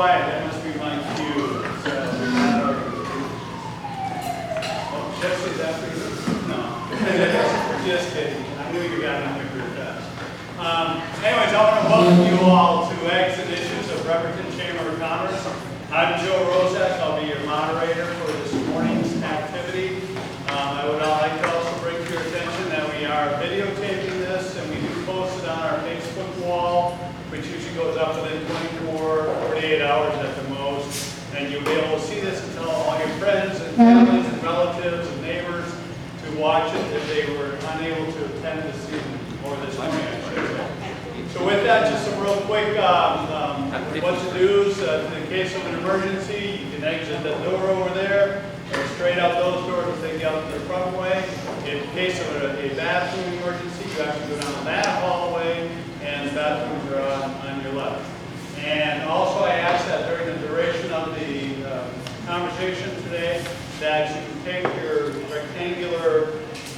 quiet. That must be my cue. Oh, Jesse, is that for you? No. Just kidding. I knew you got it pretty fast. Anyways, I want to welcome you all to Eggs Editions of Bremerton Chamber of Commerce. I'm Joe Rozak. I'll be your moderator for this morning's activity. I would like to also bring to your attention that we are videotaping this, and we do post it on our Facebook wall, which usually goes up within 48 hours at the most. And you'll be able to see this and tell all your friends and families and relatives and neighbors to watch it if they were unable to attend this evening, or this morning, I should say. So with that, just some real quick what to do's. In the case of an emergency, you can exit the door over there, or straight out those doors and take you out to the front way. In case of a bathroom emergency, you have to go down that hallway, and the bathrooms are on your left. And also I ask that during the duration of the conversation today, that you can take your rectangular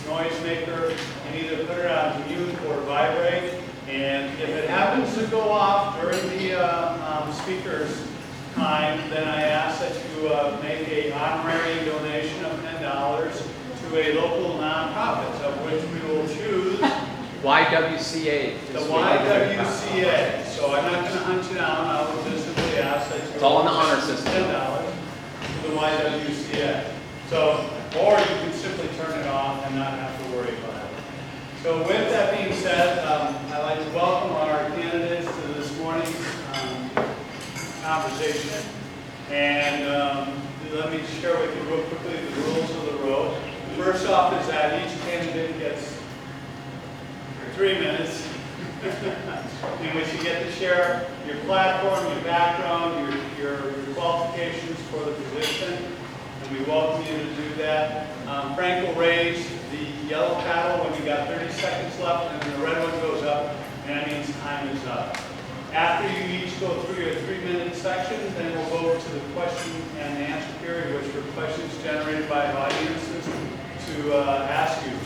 noisemaker and either put it on mute or vibrate. And if it happens to go off during the speaker's time, then I ask that you make an honorary donation of $10 to a local nonprofit, of which we will choose YWCA. the YWCA. So I'm not going to hunt you down. I will just simply ask that you. It's all in the honor system. $10 to the YWCA. So, or you can simply turn it off and not have to worry about it. So with that being said, I'd like to welcome our candidates to this morning's conversation. And let me share with you real quickly the rules of the road. First off is that each candidate gets 3 minutes in which you get to share your platform, your background, your qualifications for the position. And we welcome you to do that. Frank will raise the yellow paddle when you got 30 seconds left, and then the red one goes up, and that means time is up. After you each go through your 3-minute sections, then we'll go to the question and answer period, which are questions generated by audiences to ask you.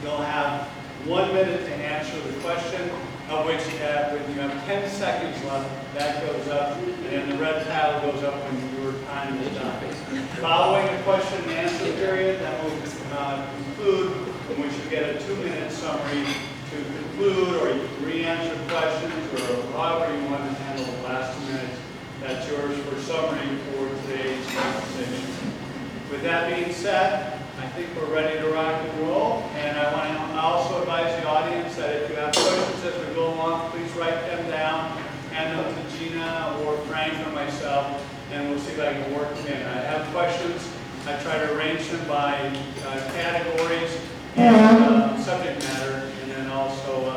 You'll have 1 minute to answer the question, of which when you have 10 seconds left, that goes up, and then the red paddle goes up when your time is done. Following the question and answer period, that will conclude, in which you get a 2-minute summary to conclude, or you can re-answer questions, or however you want to handle the last 2 minutes. That's yours for summary for today's conversation. With that being said, I think we're ready to rock and roll, and I want to also advise the audience that if you have questions as we go along, please write them down, hand them to Gina or Frank or myself, and we'll see if I can work them in. I have questions. I try to arrange them by categories and subject matter, and then also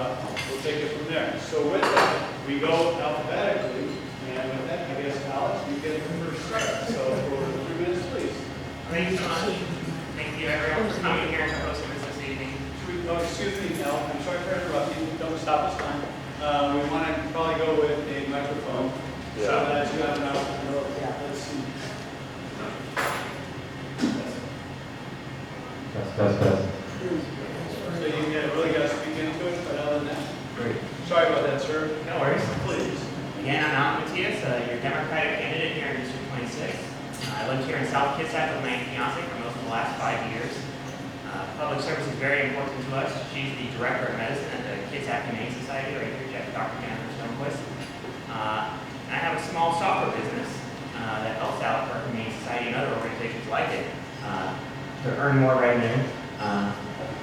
we'll take it from there. So with that, we go alphabetically, and with that, I guess, Alex, you get the first start. So for 3 minutes, please. Thank you so much. Thank you everyone for coming here and hosting this evening. Oh, excuse me, Al. I'm sorry for interrupting. Don't stop us time. We want to probably go with a microphone. So that you have an opportunity. Let's see. That's. So you really got to speak into it, but other than that. Great. Sorry about that, sir. No worries. Please. Again, I'm Alan Matias, your Democratic candidate here in District 26. I lived here in South Kitsap with my fiance for most of the last 5 years. Public service is very important to us. She's the Director of Medicine at the Kitsap Humane Society right here. She has Dr. Jennifer Stonequist. I have a small software business that helps out for Humane Society and other organizations like it to earn more revenue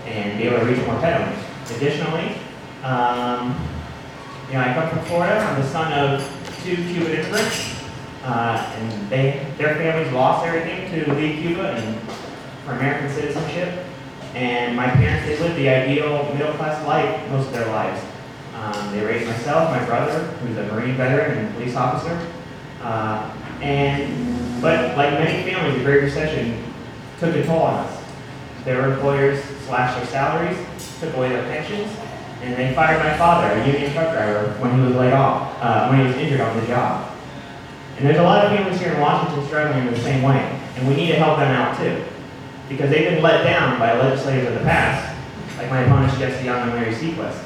and be able to reach more pet owners. Additionally, I come from Florida. I'm the son of 2 Cuban immigrants. And their families lost everything to leave Cuba and for American citizenship. And my parents, they lived the ideal middle-class life most of their lives. They raised myself, my brother, who's a Marine veteran and police officer. But like many families, the Great Recession took a toll on us. Their employers slashed their salaries, took away their pensions, and they fired my father, a union truck driver, when he was laid off, when he was injured on the job. And there's a lot of families here in Washington struggling in the same way, and we need to help them out too, because they've been let down by legislators of the past, like my opponents Jesse Young and Larry Sequist.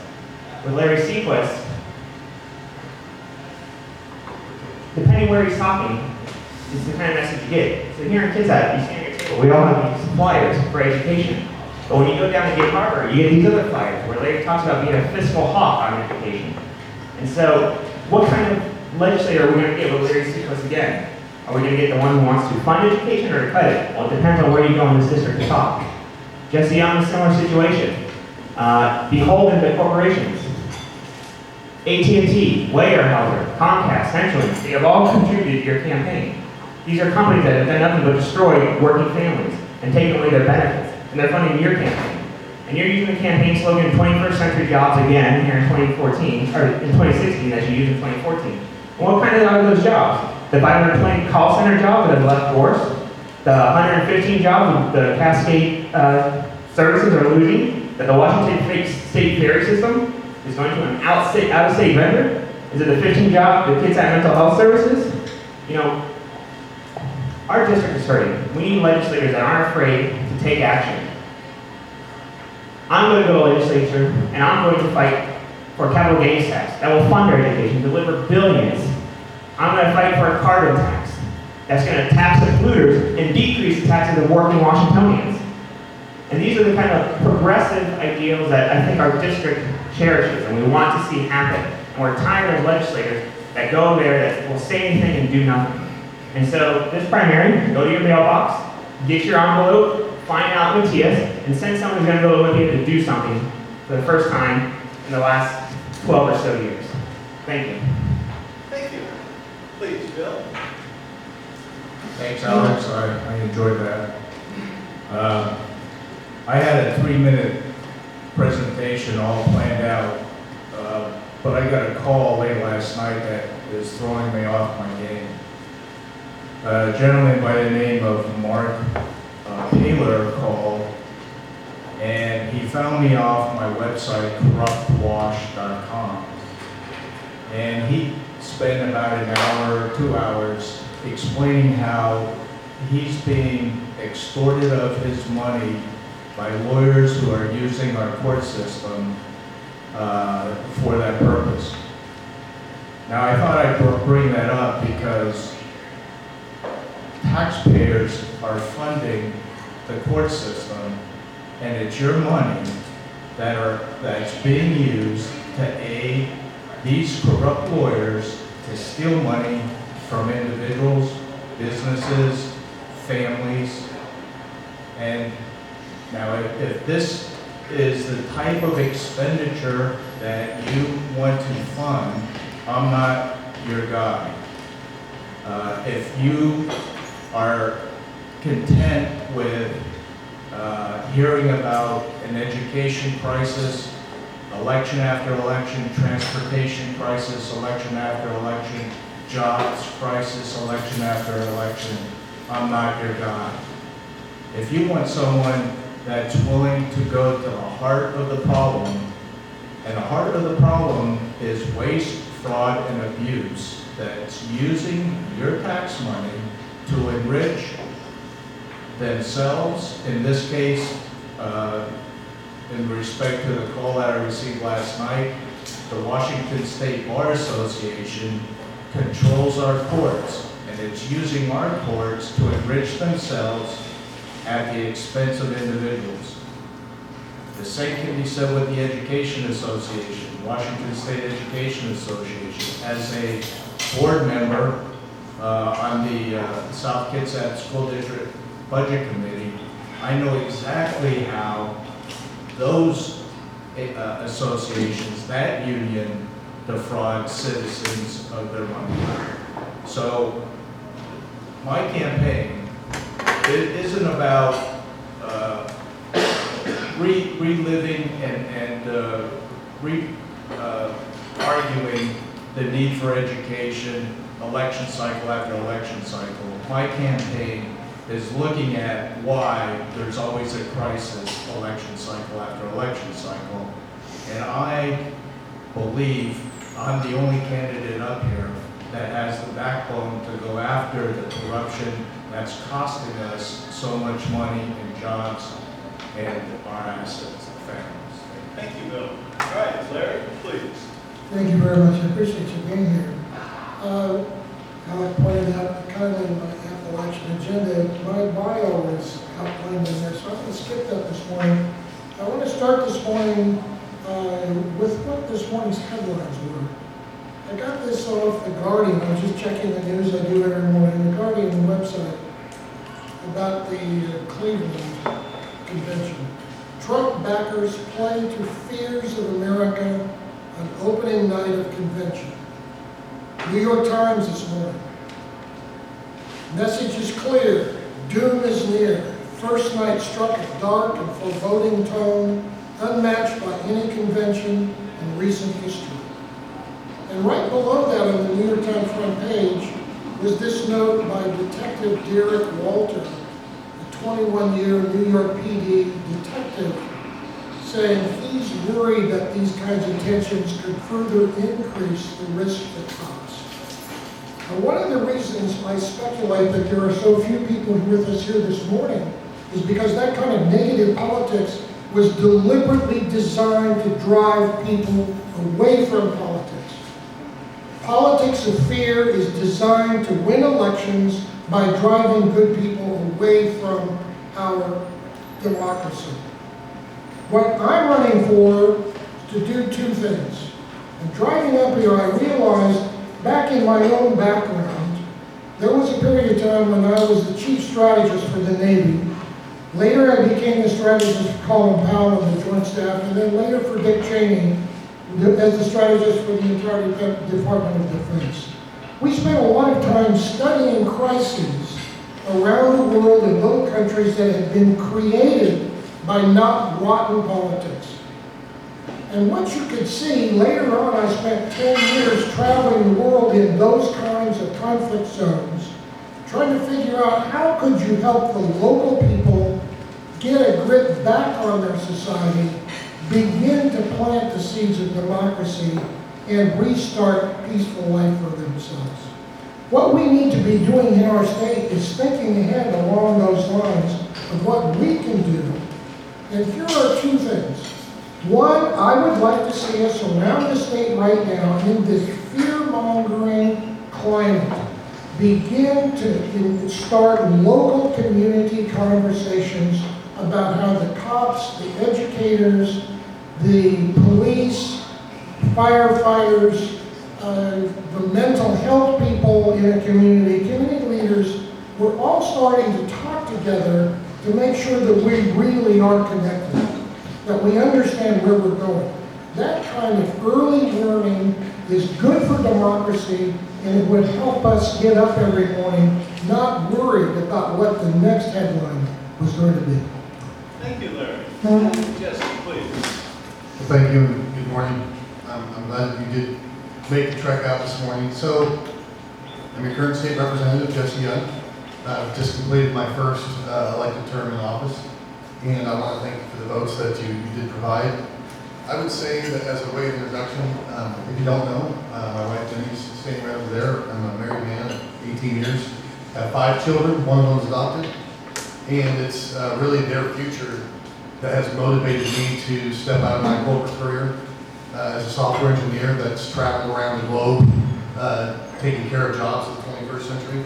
With Larry Sequist, depending where he's talking, is the kind of message you get. So here in KidSat, you see on your table, we all have these flyers for education. But when you go down to Gig Harbor, you get these other flyers where Larry talks about being a fiscal hawk on education. And so, what kind of legislator are we going to get with Larry Seacrest again? Are we going to get the one who wants to fund education or to cut it? Well, it depends on where you go in this district to talk. Jesse Young, a similar situation. Beholden to corporations. AT&T, Weyerhaeuser, Comcast, CenturyLink, they have all contributed to your campaign. These are companies that have done nothing but destroy working families and taken away their benefits, and they're funding your campaign. And you're using the campaign slogan 21st century jobs again here in 2014, or in 2016 that you used in 2014. And what kind of are those jobs? The 520 call center jobs that have left force, the 115 jobs the Cascade services are losing, that the Washington State ferry system is going to an out-of-state vendor? Is it the 15 job, the kids at mental health services? You know, our district is hurting. We need legislators that aren't afraid to take action. I'm going to go to the legislature, and I'm going to fight for a capital gains tax that will fund our education, deliver billions. I'm going to fight for a carbon tax that's going to tax the polluters and decrease the taxes of working Washingtonians. And these are the kind of progressive ideals that I think our district cherishes and we want to see happen. And we're tired of legislators that go there that will say anything and do nothing. And so this primary, go to your mailbox, get your envelope, find out Matthias, and send someone who's going to go to Olympia to do something for the first time in the last 12 or so years. Thank you. Thank you. Please, Bill. Thanks, Alex. I enjoyed that. I had a 3-minute presentation all planned out, but I got a call late last night that is throwing me off my game. A gentleman by the name of Mark Taylor called, and he found me off my website, corruptwash.com. And he spent about an hour, 2 hours, explaining how he's being extorted of his money by lawyers who are using our court system for that purpose. Now, I thought I'd bring that up because taxpayers are funding the court system, and it's your money that's being used to aid these corrupt lawyers to steal money from individuals, businesses, families. And now, if this is the type of expenditure that you want to fund, I'm not your guy. If you are content with hearing about an education crisis, election after election, transportation crisis, election after election, jobs crisis, election after election, I'm not your guy. If you want someone that's willing to go to the heart of the problem, and the heart of the problem is waste, fraud, and abuse, that's using your tax money to enrich themselves, in this case, in respect to the call that I received last night, the Washington State Bar Association controls our courts, and it's using our courts to enrich themselves at the expense of individuals. The same can be said with the Education Association, Washington State Education Association. As a board member on the South Kitsap School District Budget Committee, I know exactly how those associations, that union, defraud citizens of their money. So my campaign, it isn't about reliving and arguing the need for education, election cycle after election cycle. My campaign is looking at why there's always a crisis election cycle after election cycle. And I believe I'm the only candidate up here that has the backbone to go after the corruption that's costing us so much money and jobs and our assets and families. Thank you, Bill. All right, Larry, please. Thank you very much. I appreciate you being here. Alec pointed out kindly in my Appalachian agenda, my bio was outlined in there, so I'm going to skip that this morning. I want to start this morning with what this morning's headlines were. I got this off The Guardian. I was just checking the news I do every morning. The Guardian website about the Cleveland convention. Trump backers play to fears of America on opening night of convention. New York Times this morning. Message is clear. Doom is near. First night struck a dark and foreboding tone, unmatched by any convention in recent history. And right below that on the New York Times front page was this note by Detective Derek Walter, a 21-year New York PD detective, saying he's worried that these kinds of tensions could further increase the risk to cops. Now, one of the reasons I speculate that there are so few people with us here this morning is because that kind of negative politics was deliberately designed to drive people away from politics. Politics of fear is designed to win elections by driving good people away from our democracy. What I'm running for is to do two things. And driving up here, I realized back in my own background, there was a period of time when I was the chief strategist for the Navy. Later, I became the strategist for Colin Powell and the Joint Staff, and then later for Dick Cheney as the strategist for the entire Department of Defense. We spent a lot of time studying crises around the world in little countries that had been created by not rotten politics. And what you could see later on, I spent 10 years traveling the world in those kinds of conflict zones, trying to figure out how could you help the local people get a grip back on their society, begin to plant the seeds of democracy, and restart peaceful life for themselves. What we need to be doing in our state is thinking ahead along those lines of what we can do. And here are two things. One, I would like to see us around the state right now in this fear-mongering climate begin to start local community conversations about how the cops, the educators, the police, firefighters, the mental health people in a community leaders, we're all starting to talk together to make sure that we really are connected, that we understand where we're going. That kind of early learning is good for democracy, and it would help us get up every morning not worried about what the next headline was going to be. Thank you, Larry. Jesse, please. Well, thank you and good morning. I'm glad that you did make the trek out this morning. So, I'm your current state representative, Jesse Young. I've just completed my first elected term in office, and I want to thank you for the votes that you did provide. I would say that as a way of introduction, if you don't know, my wife Denise is standing right over there. I'm a married man of 18 years, have 5 children, one of them is adopted, and it's really their future that has motivated me to step out of my corporate career as a software engineer that's traveled around the globe, taking care of jobs of the 21st century.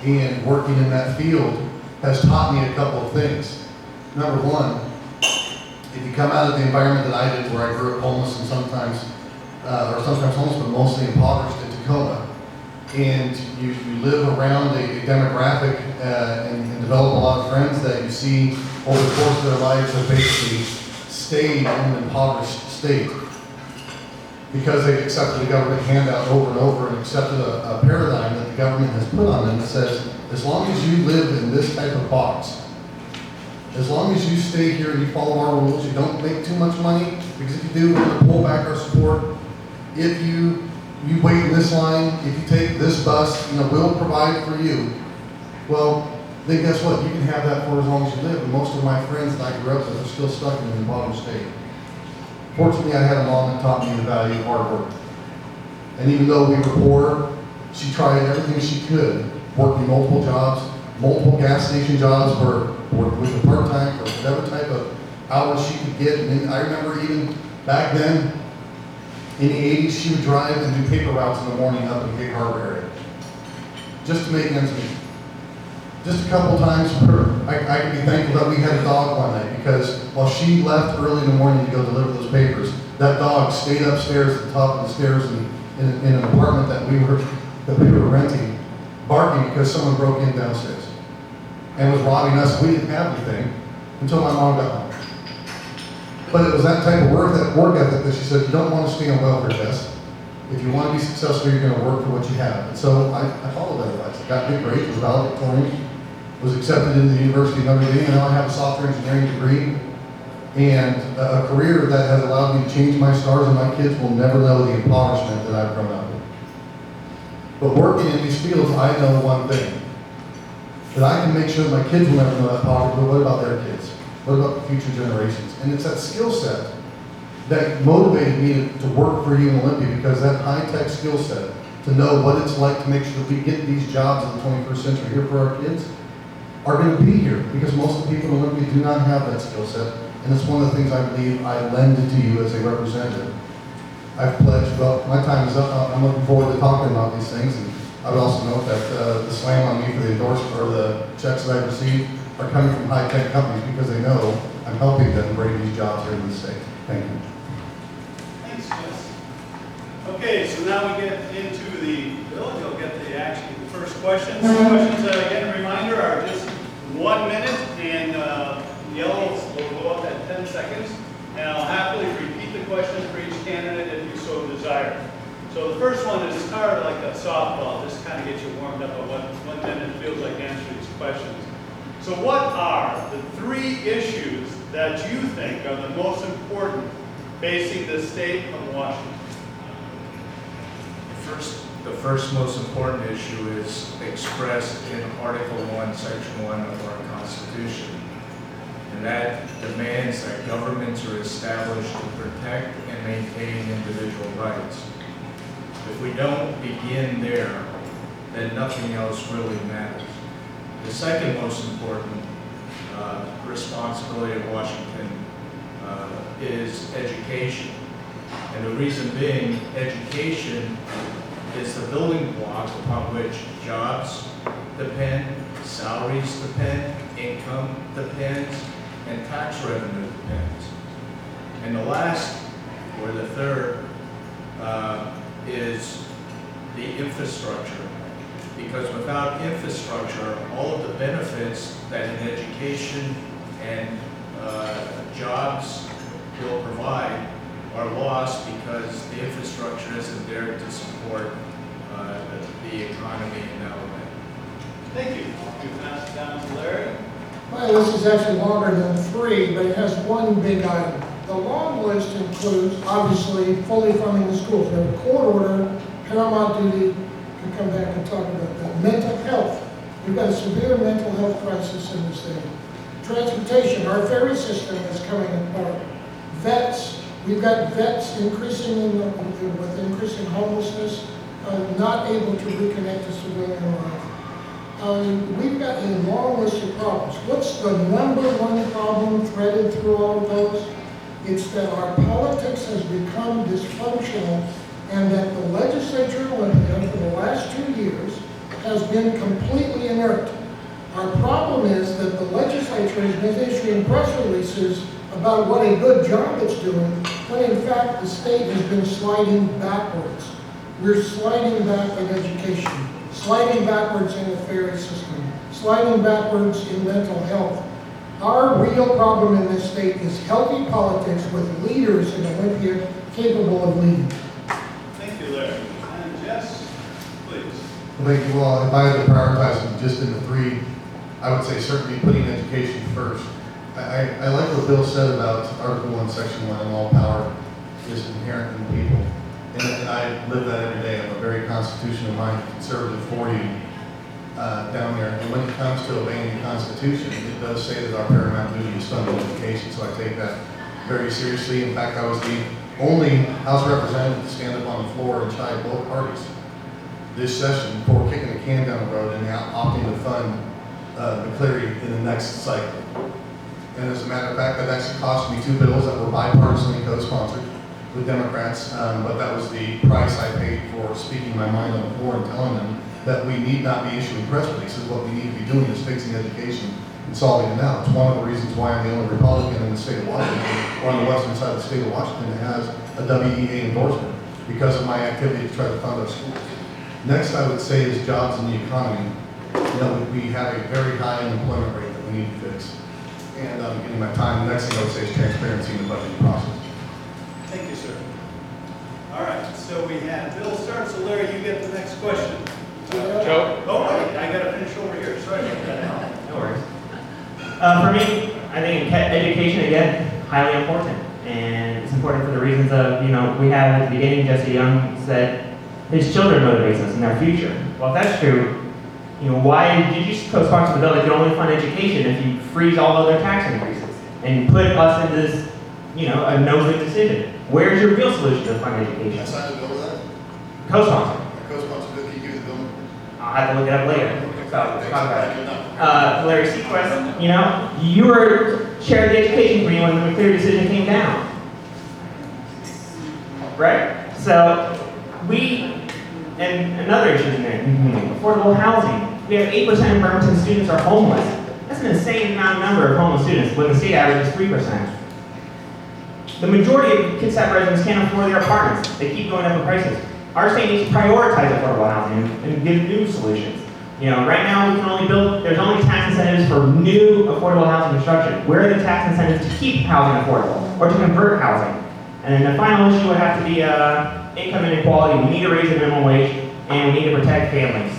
And working in that field has taught me a couple of things. Number one, if you come out of the environment that I did, where I grew up homeless and sometimes homeless, but mostly impoverished in Tacoma, and you live around a demographic and develop a lot of friends that you see over the course of their lives have basically stayed in an impoverished state because they've accepted the government handout over and over and accepted a paradigm that the government has put on them that says, as long as you live in this type of box, as long as you stay here and you follow our rules, you don't make too much money, because if you do, we're going to pull back our support. If you wait in this line, if you take this bus, we'll provide for you. Well, then guess what? You can have that for as long as you live. And most of my friends that I grew up with are still stuck in the impoverished state. Fortunately, I had a mom that taught me the value of hard work. And even though we were poor, she tried everything she could, working multiple jobs, multiple gas station jobs, with a part-time or whatever type of hours she could get. And I remember even back then, in the 80s, she would drive and do paper routes in the morning up in the Gig Harbor area. just to make ends meet. Just a couple times I can be thankful that we had a dog one night, because while she left early in the morning to go deliver those papers, that dog stayed upstairs at the top of the stairs in an apartment that we were renting, barking because someone broke in downstairs and was robbing us. We didn't have anything until my mom got home. But it was that type of work ethic that she said, you don't want to stay on welfare desk. If you want to be successful, you're going to work for what you have. And so I followed that advice. I got good grades, was valedictorian, was accepted into the University of Notre Dame, and now I have a software engineering degree and a career that has allowed me to change my stars, and my kids will never know the impoverishment that I've grown up with. But working in these fields, I know one thing, that I can make sure that my kids will never know that poverty, but what about their kids? What about the future generations? And it's that skill set that motivated me to work for you in Olympia, because that high-tech skill set, to know what it's like to make sure that we get these jobs in the 21st century here for our kids, are going to be here, because most of the people in Olympia do not have that skill set, and it's one of the things I believe I lend to you as a representative. I've pledged, well, my time is up. I'm looking forward to talking about these things, and I would also note that the slam on me for the endorsement or the checks that I've received are coming from high-tech companies, because they know I'm helping them bring these jobs here to the state. Thank you. Thanks, Jess. Okay, so now we get into the bill. You'll get the first questions. The questions, again, a reminder, are just 1 minute, and yellows will go up at 10 seconds. And I'll happily repeat the question for each candidate if you so desire. So the first one is kind of like a softball, just kind of get you warmed up on what 1 minute feels like answering these questions. So what are the 3 issues that you think are the most important facing the state of Washington? The first most important issue is expressed in Article 1, Section 1 of our Constitution. And that demands that governments are established to protect and maintain individual rights. If we don't begin there, then nothing else really matters. The second most important responsibility of Washington is education. And the reason being, education is the building block upon which jobs depend, salaries depend, income depends, and tax revenue depends. And the last, or the third, is the infrastructure. Because without infrastructure, all of the benefits that an education and jobs will provide are lost, because the infrastructure isn't there to support the economy in Alabama. Thank you. You pass it down to Larry. My list is actually longer than 3, but it has one big item. The long list includes, obviously, fully funding the schools. We have a court order, paramount duty, can come back and talk about that. Mental health. We've got a severe mental health crisis in the state. Transportation, our ferry system is coming apart. Vets, we've got vets increasing with increasing homelessness, not able to reconnect to civilian life. We've got a long list of problems. What's the #1 problem threaded through all of those? It's that our politics has become dysfunctional, and that the legislature in Olympia for the last 2 years has been completely inert. Our problem is that the legislature has been issuing press releases about what a good job it's doing, when in fact the state has been sliding backwards. We're sliding back in education, sliding backwards in the ferry system, sliding backwards in mental health. Our real problem in this state is healthy politics with leaders in Olympia capable of leading. Thank you, Larry. And Jess, please. Well, thank you. Well, if I had to prioritize them just into 3, I would say certainly putting education first. I like what Bill said about Article 1, Section 1, and all power is inherent in people. And I live that every day. I'm a very constitutional-minded conservative 40 down there. And when it comes to obeying the Constitution, it does say that our paramount duty is funding education, so I take that very seriously. In fact, I was the only House representative to stand up on the floor and chide both parties this session before kicking the can down the road and opting to fund McCleary in the next cycle. And as a matter of fact, that actually cost me 2 bills that were bipartisanly co-sponsored with Democrats, but that was the price I paid for speaking my mind on the floor and telling them that we need not be issuing press releases. What we need to be doing is fixing education and solving it now. It's one of the reasons why I'm the only Republican in the state of Washington, or on the western side of the state of Washington, that has a WEA endorsement, because of my activity to try to fund our schools. Next, I would say is jobs in the economy. You know, we have a very high unemployment rate that we need to fix. And I'm getting my time. The next thing I would say is transparency in the budgeting process. Thank you, sir. All right, so we had Bill start, so Larry, you get the next question. Joe? Oh, wait, I gotta finish over here, sorry about that. No worries. For me, I think education, again, highly important. And it's important for the reasons of, you know, we have at the beginning, Jesse Young said, his children motivates us in their future. Well, if that's true, you know, why did you co-sponsor the bill that could only fund education if you freeze all other tax increases and put us in this, you know, a no-win decision? Where's your real solution to fund education? I signed a bill with that. Co-sponsor. My co-sponsor bill, can you give me the bill? I'll have to look it up later. So, talk about it. Thanks. Larry Sequest, you know, you were chair of the education committee when the McCleary decision came down. Right? So, and another issue in there, affordable housing. We have 8% of Birmingham students are homeless. That's an insane number of homeless students, when the state average is 3%. The majority of Kitsap residents can't afford their apartments. They keep going up in prices. Our state needs to prioritize affordable housing and give new solutions. You know, right now we can only build, there's only tax incentives for new affordable housing construction. Where are the tax incentives to keep housing affordable or to convert housing? And then the final issue would have to be income inequality. We need to raise the minimum wage and we need to protect families.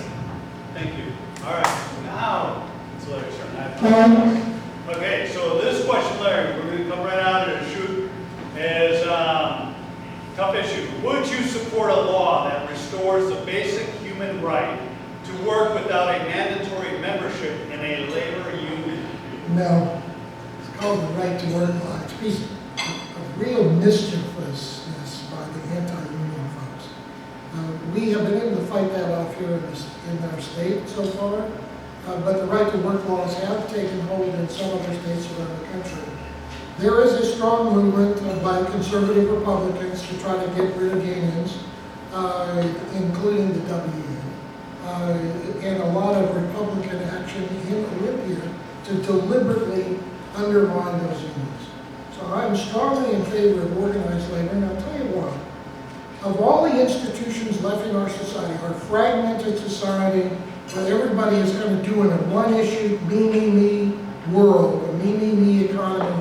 Thank you. All right, now, it's Larry's turn. Okay, so this question, Larry, we're gonna come right out and shoot, is tough issue. Would you support a law that restores the basic human right to work without a mandatory membership in a labor union? No, it's called the right to work law. It's a piece of real mischievousness by the anti-union folks. We have been able to fight that off here in our state so far, but the right to work laws have taken hold in some other states around the country. There is a strong movement by conservative Republicans to try to get rid of unions, including the WEA, and a lot of Republican action in Olympia to deliberately undermine those unions. So I'm strongly in favor of organized labor, and I'll tell you why. Of all the institutions left in our society, our fragmented society, where everybody is kind of doing a one-issue, me world, a me economy,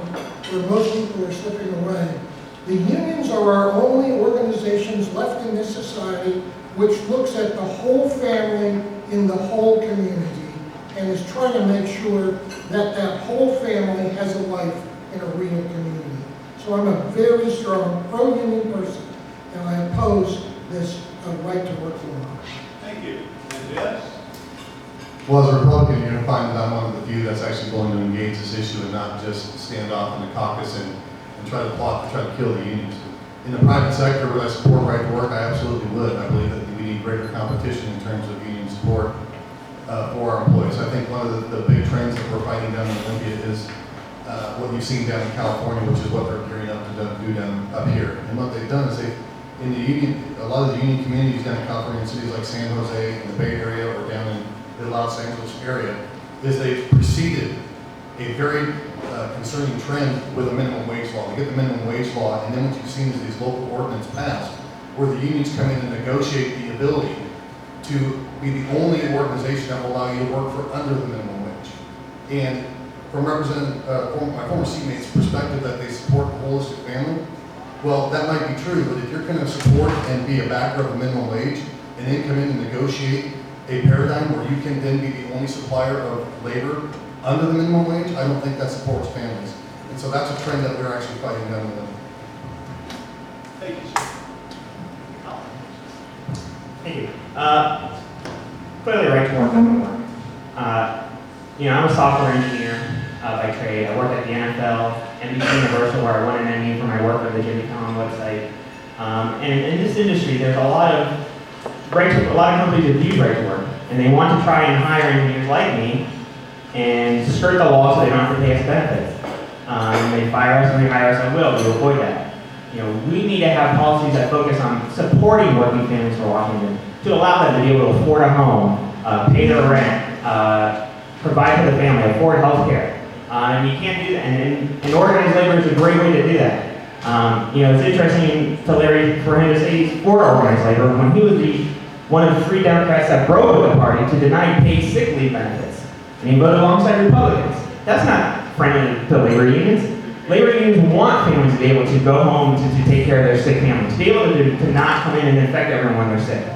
where most people are slipping away. The unions are our only organizations left in this society which looks at the whole family in the whole community and is trying to make sure that that whole family has a life in a real community. So I'm a very strong pro-union person, and I oppose this right to work law. Thank you. And yes? Well, as a Republican, you're going to find that I'm one of the few that's actually going to engage this issue and not just stand off in the caucus and try to plot to try to kill the unions. In the private sector, would I support right to work? I absolutely would. I believe that we need greater competition in terms of union support for our employees. I think one of the big trends that we're fighting down in Olympia is what you've seen down in California, which is what they're gearing up to do down up here. And what they've done is in the union, a lot of the union communities down in California, in cities like San Jose, in the Bay Area, or down in the Los Angeles area, is they've preceded a very concerning trend with a minimum wage law. They get the minimum wage law, and then what you've seen is these local ordinances passed, where the unions come in and negotiate the ability to be the only organization that will allow you to work for under the minimum wage. And from my former seatmates' perspective that they support the holistic family, well, that might be true, but if you're going to support and be a backer of a minimum wage, and then come in and negotiate a paradigm where you can then be the only supplier of labor under the minimum wage, I don't think that supports families. And so that's a trend that we're actually fighting down with them. Thank you, sir. Thank you. Clearly, right to work doesn't work. You know, I'm a software engineer by trade. I work at the NFL, NBC Universal, where I run an menu for my work on the Jimmy Fallon website. And in this industry, there's a lot of companies that use right to work, and they want to try and hire engineers like me and skirt the law so they don't have to pay us benefits. They fire us and they hire us at will to avoid that. You know, we need to have policies that focus on supporting working families for Washington, to allow them to be able to afford a home, pay their rent, provide for the family, afford health care. And you can't do that, and organized labor is a great way to do that. It's interesting to Larry for him to say he's for organized labor when he was one of the 3 Democrats that broke with the party to deny paid sick leave benefits. And he voted alongside Republicans. That's not friendly to labor unions. Labor unions want families to be able to go home to take care of their sick families, to be able to not come in and infect everyone when they're sick.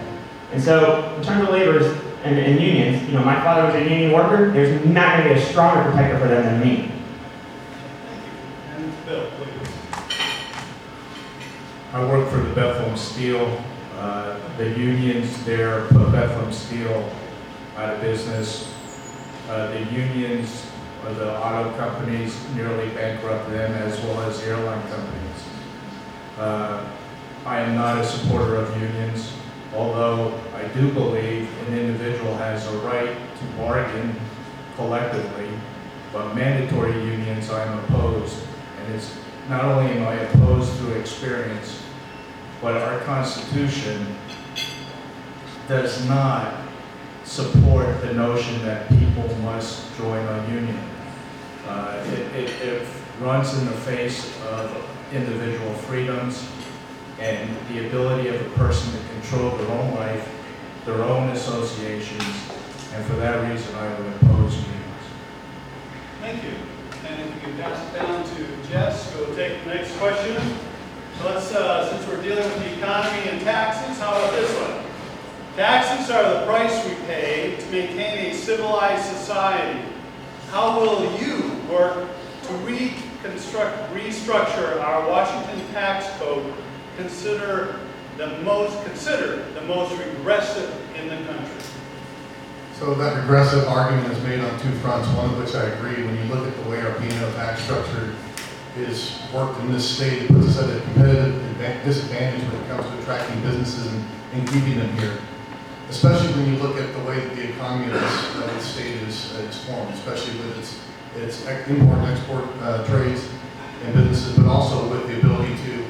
And so, in terms of labor and unions, my father was a union worker. There's not going to be a stronger protector for them than me. And Bill, please. I work for the Bethlehem Steel. The unions there put Bethlehem Steel out of business. The unions, the auto companies nearly bankrupt them, as well as airline companies. I am not a supporter of unions, although I do believe an individual has a right to bargain collectively, but mandatory unions I am opposed. And it's not only am I opposed through experience, but our Constitution does not support the notion that people must join a union. It runs in the face of individual freedoms and the ability of a person to control their own life, their own associations, and for that reason I would oppose unions. Thank you. And if you can pass it down to Jess, we'll take the next question. So let's, since we're dealing with the economy and taxes, how about this one? Taxes are the price we pay to maintain a civilized society. How will you work to restructure our Washington tax code, consider the most regressive in the country? So that regressive argument is made on 2 fronts, one of which I agree. When you look at the way our P&L tax structure is worked in this state, it puts us at a competitive disadvantage when it comes to attracting businesses and keeping them here. Especially when you look at the way that the economy of this state is formed, especially with its import and export trades and businesses, but also with the ability to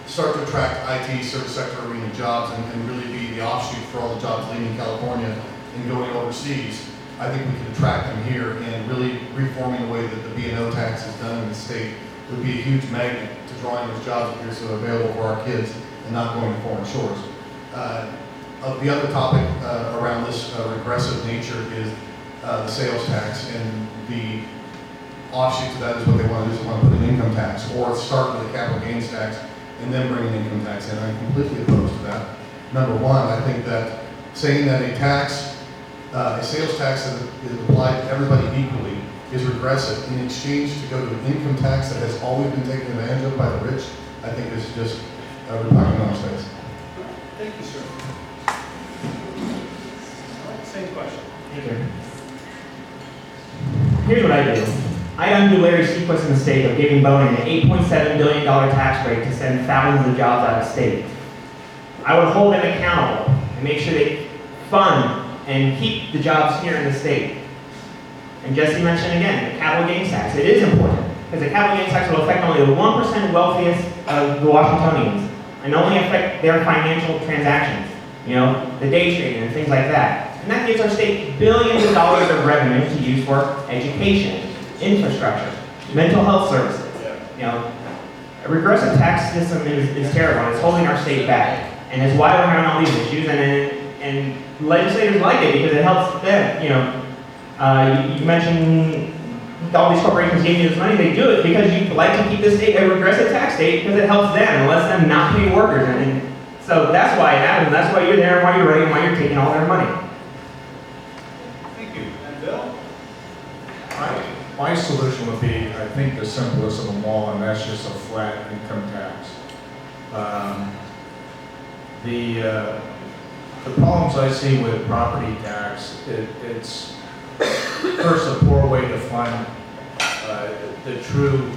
start to attract IT, service sector arena jobs, and really be the offshoot for all the jobs leaving California and going overseas. I think we can attract them here, and really reforming the way that the B&O tax is done in the state would be a huge magnet to drawing those jobs here so they're available for our kids and not going to foreign shores. The other topic around this regressive nature is the sales tax, and the offshoot to that is what they want to do is they want to put an income tax or start with a capital gains tax and then bring an income tax in. I'm completely opposed to that. Number one, I think that saying that a sales tax that is applied to everybody equally is regressive in exchange to go to an income tax that has always been taken advantage of by the rich, I think is just repugnant on its face. Thank you, sir. Same question. Thank you. Here's what I do. I undo Larry Sequist's mistake of giving Boeing an $8.7 billion tax break to send thousands of jobs out of state. I would hold them accountable and make sure they fund and keep the jobs here in the state. And Jesse mentioned again, the capital gains tax. It is important, because the capital gains tax will affect only the 1% wealthiest of the Washingtonians, and only affect their financial transactions, the day trading and things like that. And that gives our state billions of dollars of revenue to use for education, infrastructure, mental health services. A regressive tax system is terrible. It's holding our state back, and it's why we're having all these issues. And legislators like it because it helps them. You mentioned all these corporations giving you this money. They do it because you like to keep the state a regressive tax state because it helps them and lets them not pay workers. And so that's why it happens. That's why you're there, why you're ready, and why you're taking all their money. Thank you. And Bill? My solution would be, I think, the simplest of them all, and that's just a flat income tax. The problems I see with property tax, it's first a poor way to fund the true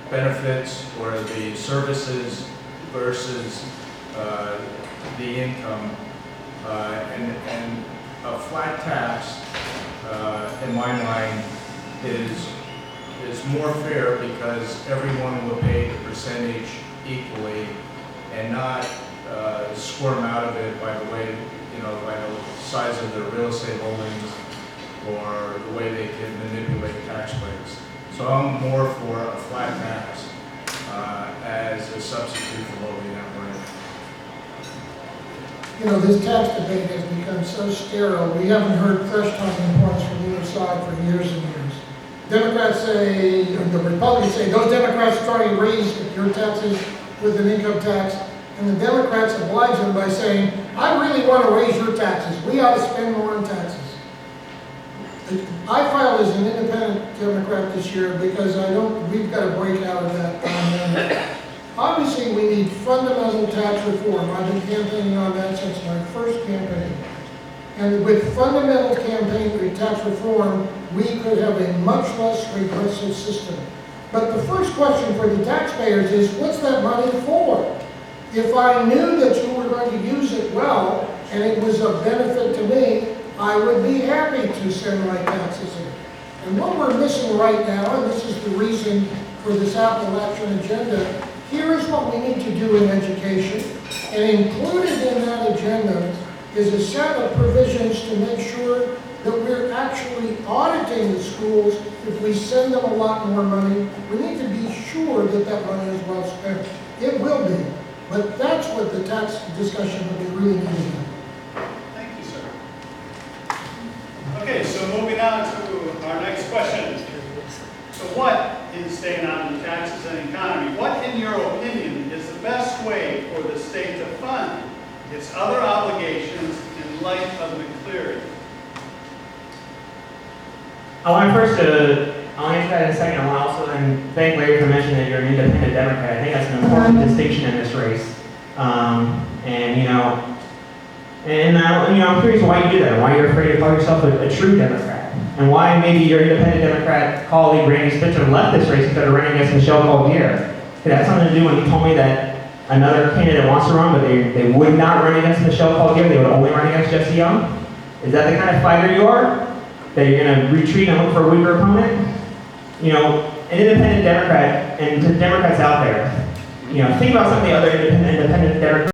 benefits or the services versus the income, and a flat tax, in my mind, is more fair because everyone will pay the percentage equally and not squirm out of it by the way, by the size of their real estate holdings or the way they can manipulate tax breaks. So I'm more for a flat tax as a substitute for what we have right now. This tax debate has become so sterile, we haven't heard fresh talking points from either side for years and years. Democrats say, or the Republicans say, those Democrats are trying to raise your taxes with an income tax, and the Democrats oblige them by saying, I really want to raise your taxes. We ought to spend more on taxes. I filed as an independent Democrat this year because we've got to break out of that dynamic. Obviously, we need fundamental tax reform. I've been campaigning on that since my first campaign. And with fundamental campaign for tax reform, we could have a much less regressive system. But the first question for the taxpayers is, what's that money for? If I knew that you were going to use it well, and it was of benefit to me, I would be happy to send my taxes in. And what we're missing right now, and this is the reason for this Appalachian agenda, here is what we need to do in education. And included in that agenda is a set of provisions to make sure that we're actually auditing the schools if we send them a lot more money. We need to be sure that that money is well spent. It will be. But that's what the tax discussion would be really needed. Thank you, sir. Okay, so moving on to our next question. So what, in staying on the taxes and economy, what in your opinion is the best way for the state to fund its other obligations in light of the clearing? I'll answer that in a second. I want to also then thank Larry for mentioning that you're an independent Democrat. I think that's an important distinction in this race. I'm curious why you do that, and why you're afraid to call yourself a true Democrat, and why maybe your independent Democrat colleague Randy Spitzer left this race instead of running against Michelle Colbier. It had something to do when he told me that another candidate wants to run, but they would not run against Michelle Colbier. They would only run against Jesse Young. Is that the kind of fighter you are? That you're going to retreat and look for a weaker opponent? An independent Democrat, and to Democrats out there, think about some of the other independent Democrats.